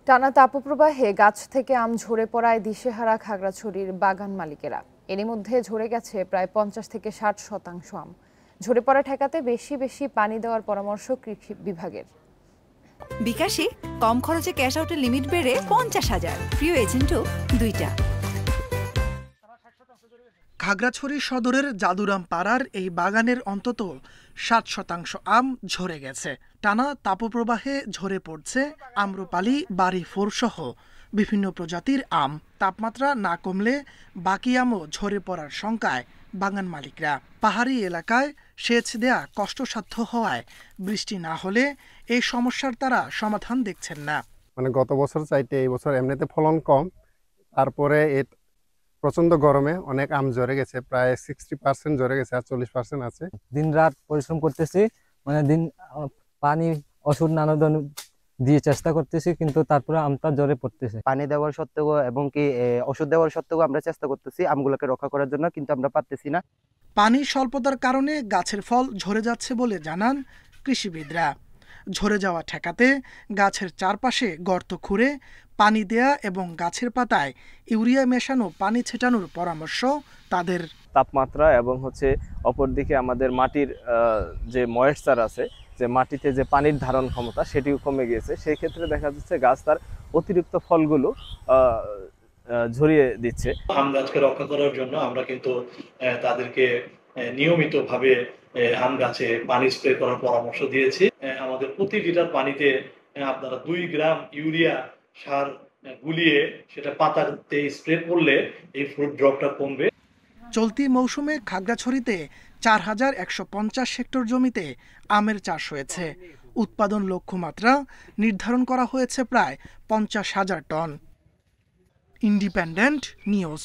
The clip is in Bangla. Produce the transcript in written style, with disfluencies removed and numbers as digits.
টানা তাপপ্রবাহে গাছ থেকে আম ঝরে পড়ায় দিশেহারা খাগড়াছড়ির বাগান মালিকেরা। এরই মধ্যে ঝরে গেছে প্রায় 50 থেকে 60% আম। ঝরে পড়া ঠেকাতে বেশি বেশি পানি দেওয়ার পরামর্শ কৃষি বিভাগের। বিকাশে কম খরচে ক্যাশ আউটের লিমিট বেড়ে 50,000, প্রিয় এজেন্টও 2টা। খাগড়াছড়ি সদরের জাদুরাম পাড়ার এই বাগানের অন্তত 60% আম ঝরে গেছে। টানা তাপপ্রবাহে ঝরে পড়ছে আম্রপালি, বাড়ি ফোর সহ বিভিন্ন প্রজাতির আম। তাপমাত্রা না কমলে বাকি আমও ঝরে পড়ার শঙ্কায় বাগান মালিকরা। পাহাড়ি এলাকায় সেচ দেয়া কষ্টসাধ্য হওয়ায় বৃষ্টি না হলে এই সমস্যার তারা সমাধান দেখছেন না। গত বছর চাইতে এই বছর এমনিতে ফলন কম, তারপরে প্রচন্ড গরমে অনেক আম ঝরে গেছে, প্রায় 60% ঝরে গেছে, আর 40% আছে। দিন রাত পরিশ্রম করতেছি, পানি ওষুধ নানা ধরনের দিয়ে চেষ্টা করতেছি, কিন্তু তারপরে আমটা ঝরে পড়তেছে। পানি দেওয়ার সত্ত্বেও এবং কি ওষুধ দেওয়ার সত্ত্বেও আমরা চেষ্টা করতেছি আমগুলোকে রক্ষা করার জন্য, কিন্তু আমরা পারতেছি না। পানির স্বল্পতার কারণে গাছের ফল ঝরে যাচ্ছে বলে জানান কৃষিবিদরা। ঝরে যাওয়া ঠেকাতে গাছের চারপাশে গর্ত খুঁড়ে পানি দেয়া এবং গাছের পাতায় ইউরিয়া মেশানো পানি ছেটানোর পরামর্শ তাদের। তাপমাত্রা এবং অপরদিকে আমাদের মাটির যে ময়েশ্চার আছে, যে মাটিতে যে পানির ধারণ ক্ষমতা সেটিও কমে গিয়েছে। সেই ক্ষেত্রে দেখা যাচ্ছে গাছ তার অতিরিক্ত ফলগুলো ঝরিয়ে দিচ্ছে। আম গাছকে রক্ষা করার জন্য আমরা কিন্তু তাদেরকে নিয়মিতভাবে আম গাছে পানি স্প্রে করার পরামর্শ দিয়েছি। আমাদের প্রতি লিটার পানিতে আপনারা 2 গ্রাম ইউরিয়া সার গুলিয়ে সেটা পাতাতে স্প্রে করলে এই ফ্রুট ড্রপটা কমবে। চলতি মৌসুমে খাগড়াছড়িতে 4150 হেক্টর জমিতে আমের চাষ হয়েছে। উৎপাদন লক্ষ্যমাত্রা নির্ধারণ করা হয়েছে প্রায় 50,000 টন। Independent news.